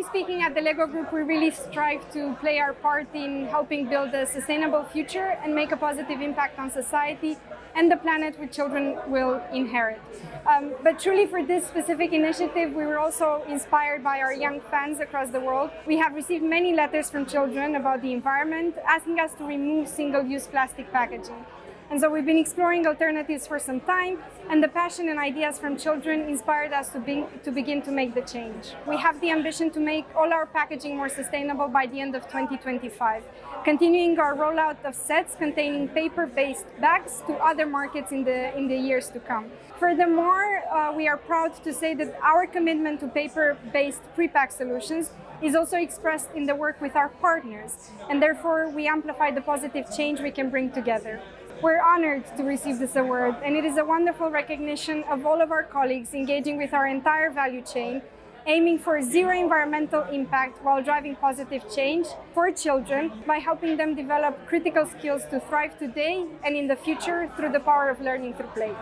Generally speaking, at the LEGO Group, we really strive to play our part in helping build a sustainable future and make a positive impact on society and the planet which children will inherit. But truly for this specific initiative, we were also inspired by our young fans across the world. We have received many letters from children about the environment, asking us to remove single-use plastic packaging. And so we've been exploring alternatives for some time, and the passion and ideas from children inspired us to begin to make the change. We have the ambition to make all our packaging more sustainable by the end of 2025, continuing our rollout of sets containing paper-based bags to other markets in the years to come. Furthermore, we are proud to say that our commitment to paper-based pre-pack solutions is also expressed in the work with our partners, and therefore we amplify the positive change we can bring together. We're honored to receive this award, and it is a wonderful recognition of all of our colleagues engaging with our entire value chain, aiming for zero environmental impact while driving positive change for children by helping them develop critical skills to thrive today and in the future through the power of learning through play.